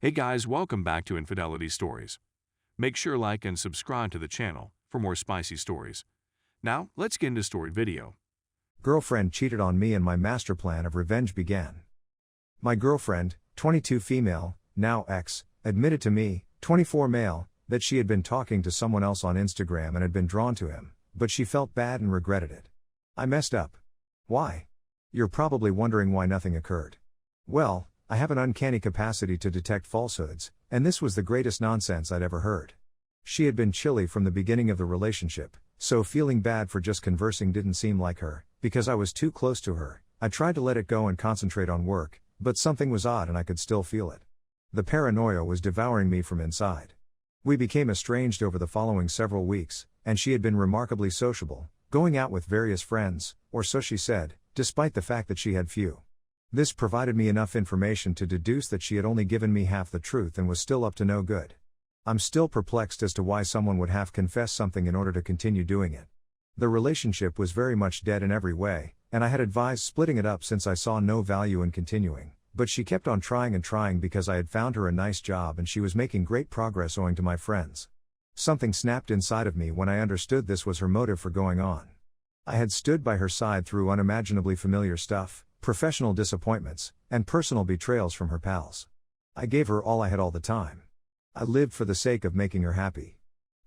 Hey guys, welcome back to Infidelity Stories. Make sure like and subscribe to the channel for more spicy stories. Now, let's get into story video. Girlfriend cheated on me and my master plan of revenge began. My girlfriend, 22 female, now ex, admitted to me, 24 male, that she had been talking to someone else on Instagram and had been drawn to him, but she felt bad and regretted it. I messed up. Why? You're probably wondering why nothing occurred. Well, I have an uncanny capacity to detect falsehoods, and this was the greatest nonsense I'd ever heard. She had been chilly from the beginning of the relationship, so feeling bad for just conversing didn't seem like her. Because I was too close to her, I tried to let it go and concentrate on work, but something was odd and I could still feel it. The paranoia was devouring me from inside. We became estranged over the following several weeks, and she had been remarkably sociable, going out with various friends, or so she said, despite the fact that she had few. This provided me enough information to deduce that she had only given me half the truth and was still up to no good. I'm still perplexed as to why someone would have confessed something in order to continue doing it. The relationship was very much dead in every way, and I had advised splitting it up since I saw no value in continuing, but she kept on trying and trying because I had found her a nice job and she was making great progress owing to my friends. Something snapped inside of me when I understood this was her motive for going on. I had stood by her side through unimaginably familiar stuff, professional disappointments, and personal betrayals from her pals. I gave her all I had all the time. I lived for the sake of making her happy.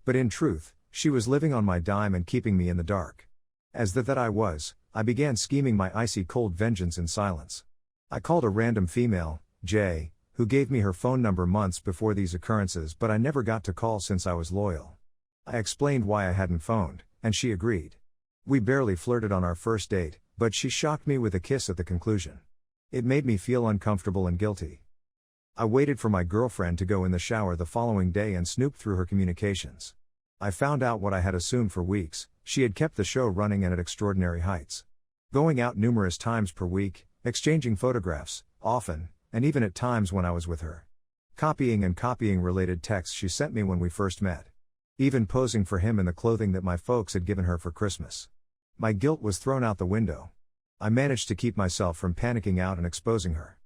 But in truth, she was living on my dime and keeping me in the dark. As that I was, I began scheming my icy cold vengeance in silence. I called a random female, J, who gave me her phone number months before these occurrences, but I never got to call since I was loyal. I explained why I hadn't phoned, and she agreed. We barely flirted on our first date, but she shocked me with a kiss at the conclusion. It made me feel uncomfortable and guilty. I waited for my girlfriend to go in the shower the following day and snooped through her communications. I found out what I had assumed for weeks: she had kept the show running and at extraordinary heights. Going out numerous times per week, exchanging photographs, often, and even at times when I was with her. Copying related texts she sent me when we first met. Even posing for him in the clothing that my folks had given her for Christmas. My guilt was thrown out the window. I managed to keep myself from panicking out and exposing her.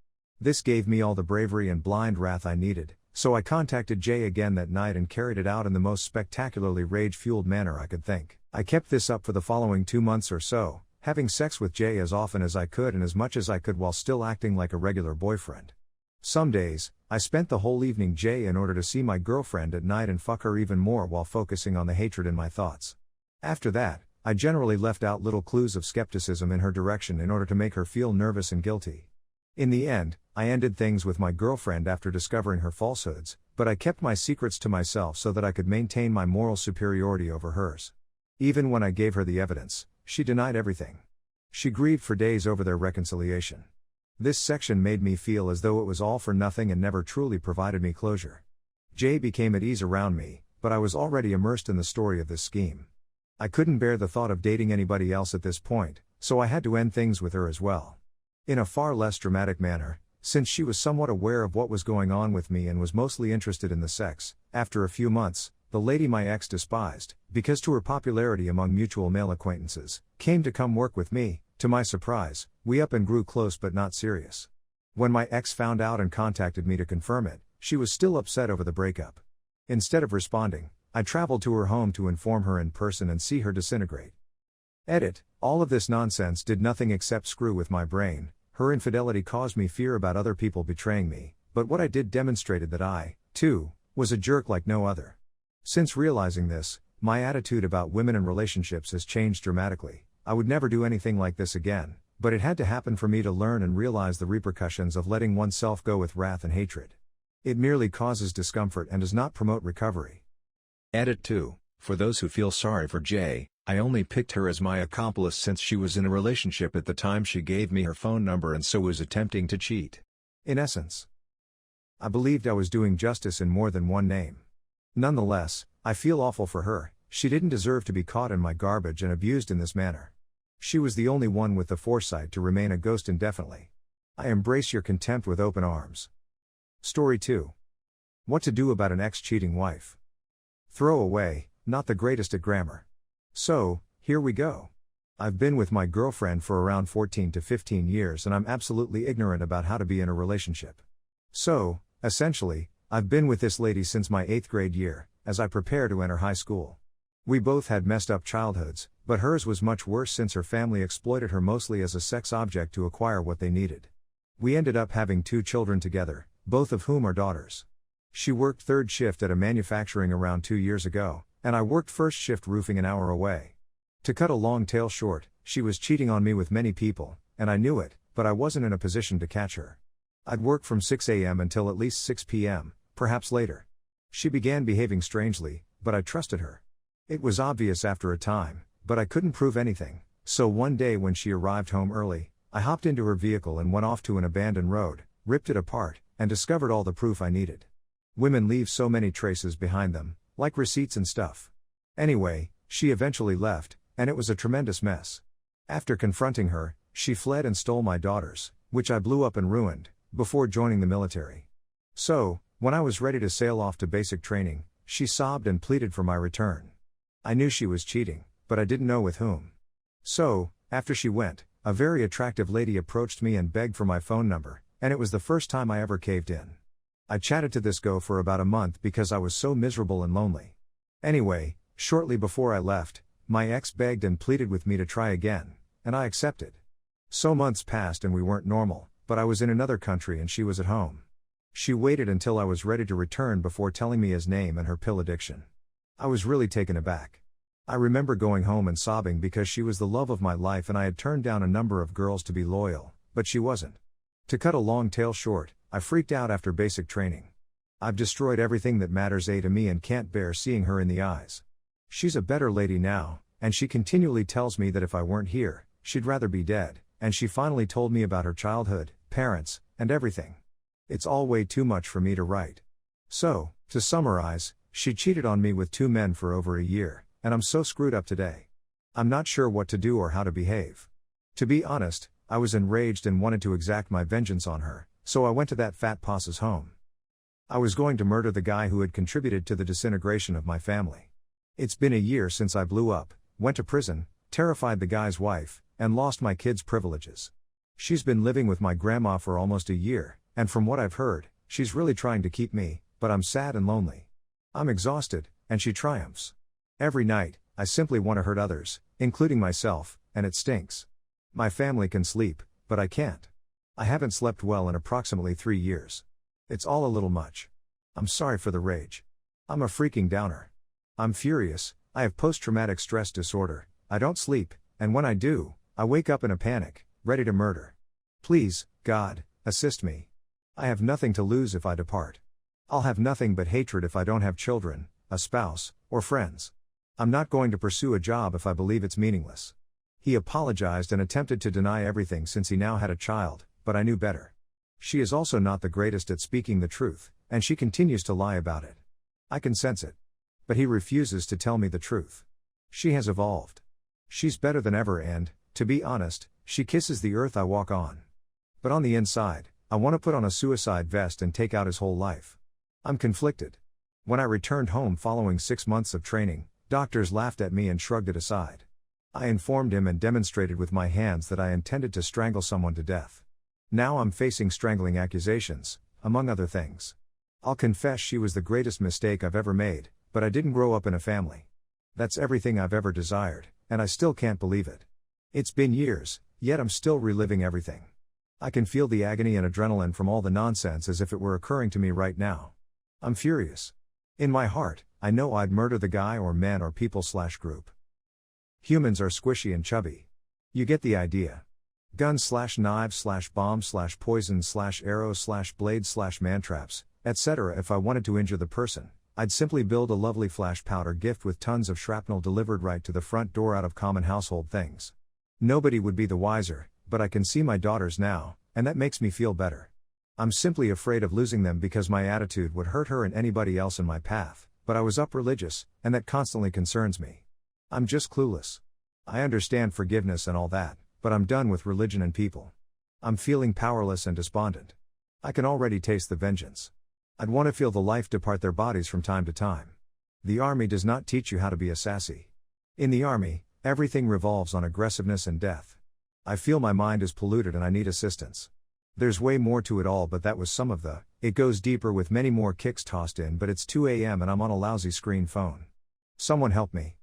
This gave me all the bravery and blind wrath I needed, so I contacted Jay again that night and carried it out in the most spectacularly rage-fueled manner I could think. I kept this up for the following 2 months or so, having sex with Jay as often as I could and as much as I could while still acting like a regular boyfriend. Some days, I spent the whole evening Jay in order to see my girlfriend at night and fuck her even more while focusing on the hatred in my thoughts. After that, I generally left out little clues of skepticism in her direction in order to make her feel nervous and guilty. In the end, I ended things with my girlfriend after discovering her falsehoods, but I kept my secrets to myself so that I could maintain my moral superiority over hers. Even when I gave her the evidence, she denied everything. She grieved for days over their reconciliation. This section made me feel as though it was all for nothing and never truly provided me closure. Jay became at ease around me, but I was already immersed in the story of this scheme. I couldn't bear the thought of dating anybody else at this point, so I had to end things with her as well. In a far less dramatic manner, since she was somewhat aware of what was going on with me and was mostly interested in the sex. After a few months, the lady my ex despised, because to her popularity among mutual male acquaintances, came to come work with me. To my surprise, we up and grew close but not serious. When my ex found out and contacted me to confirm it, she was still upset over the breakup. Instead of responding, I traveled to her home to inform her in person and see her disintegrate. Edit: all of this nonsense did nothing except screw with my brain. Her infidelity caused me fear about other people betraying me, but what I did demonstrated that I, too, was a jerk like no other. Since realizing this, my attitude about women and relationships has changed dramatically. I would never do anything like this again, but it had to happen for me to learn and realize the repercussions of letting oneself go with wrath and hatred. It merely causes discomfort and does not promote recovery. Edit 2. For those who feel sorry for Jay, I only picked her as my accomplice since she was in a relationship at the time she gave me her phone number and so was attempting to cheat. In essence, I believed I was doing justice in more than one name. Nonetheless, I feel awful for her. She didn't deserve to be caught in my garbage and abused in this manner. She was the only one with the foresight to remain a ghost indefinitely. I embrace your contempt with open arms. Story 2. What to do about an ex-cheating wife. Throw away, not the greatest at grammar. So, here we go. I've been with my girlfriend for around 14 to 15 years and I'm absolutely ignorant about how to be in a relationship. So, Essentially, I've been with this lady since my 8th grade year, as I prepare to enter high school. We both had messed up childhoods, but hers was much worse since her family exploited her mostly as a sex object to acquire what they needed. We ended up having 2 children together, both of whom are daughters. She worked 3rd shift at a manufacturing around 2 years ago, and I worked 1st shift roofing an hour away. To cut a long tale short, she was cheating on me with many people, and I knew it, but I wasn't in a position to catch her. I'd work from 6 a.m. until at least 6 p.m., perhaps later. She began behaving strangely, but I trusted her. It was obvious after a time, but I couldn't prove anything, so one day when she arrived home early, I hopped into her vehicle and went off to an abandoned road, ripped it apart, and discovered all the proof I needed. Women leave so many traces behind them, like receipts and stuff. Anyway, she eventually left, and it was a tremendous mess. After confronting her, she fled and stole my daughters, which I blew up and ruined, before joining the military. So, when I was ready to sail off to basic training, she sobbed and pleaded for my return. I knew she was cheating, but I didn't know with whom. So, after she went, a very attractive lady approached me and begged for my phone number, and it was the first time I ever caved in. I chatted to this girl for about a month because I was so miserable and lonely. Anyway, shortly before I left, my ex begged and pleaded with me to try again, and I accepted. So months passed and we weren't normal, but I was in another country and she was at home. She waited until I was ready to return before telling me his name and her pill addiction. I was really taken aback. I remember going home and sobbing because she was the love of my life and I had turned down a number of girls to be loyal, but she wasn't. To cut a long tale short, I freaked out after basic training. I've destroyed everything that matters to me and can't bear seeing her in the eyes. She's a better lady now, and she continually tells me that if I weren't here, she'd rather be dead, and she finally told me about her childhood, parents, and everything. It's all way too much for me to write. So, to summarize, she cheated on me with 2 men for over a year, and I'm so screwed up today. I'm not sure what to do or how to behave. To be honest, I was enraged and wanted to exact my vengeance on her, so I went to that fat posse's home. I was going to murder the guy who had contributed to the disintegration of my family. It's been a year since I blew up, went to prison, terrified the guy's wife, and lost my kids' privileges. She's been living with my grandma for almost a year, and from what I've heard, she's really trying to keep me, but I'm sad and lonely. I'm exhausted, and she triumphs. Every night, I simply want to hurt others, including myself, and it stinks. My family can sleep, but I can't. I haven't slept well in approximately 3 years. It's all a little much. I'm sorry for the rage. I'm a freaking downer. I'm furious, I have post-traumatic stress disorder, I don't sleep, and when I do, I wake up in a panic, ready to murder. Please, God, assist me. I have nothing to lose if I depart. I'll have nothing but hatred if I don't have children, a spouse, or friends. I'm not going to pursue a job if I believe it's meaningless. He apologized and attempted to deny everything since he now had a child, but I knew better. She is also not the greatest at speaking the truth, and she continues to lie about it. I can sense it. But he refuses to tell me the truth. She has evolved. She's better than ever and, to be honest, she kisses the earth I walk on. But on the inside, I want to put on a suicide vest and take out his whole life. I'm conflicted. When I returned home following 6 months of training, doctors laughed at me and shrugged it aside. I informed him and demonstrated with my hands that I intended to strangle someone to death. Now I'm facing strangling accusations, among other things. I'll confess she was the greatest mistake I've ever made, but I didn't grow up in a family. That's everything I've ever desired, and I still can't believe it. It's been years, yet I'm still reliving everything. I can feel the agony and adrenaline from all the nonsense as if it were occurring to me right now. I'm furious. In my heart, I know I'd murder the guy or men or people/group. Humans are squishy and chubby. You get the idea. Guns/knives/bombs/poison/arrows/blades/mantraps, etc. If I wanted to injure the person, I'd simply build a lovely flash powder gift with tons of shrapnel delivered right to the front door out of common household things. Nobody would be the wiser, but I can see my daughters now, and that makes me feel better. I'm simply afraid of losing them because my attitude would hurt her and anybody else in my path, but I was up religious, and that constantly concerns me. I'm just clueless. I understand forgiveness and all that, but I'm done with religion and people. I'm feeling powerless and despondent. I can already taste the vengeance. I'd want to feel the life depart their bodies from time to time. The army does not teach you how to be a sassy. In the army, everything revolves on aggressiveness and death. I feel my mind is polluted and I need assistance. There's way more to it all, but that was some of the. It goes deeper with many more kicks tossed in, but it's 2 a.m. and I'm on a lousy screen phone. Someone help me.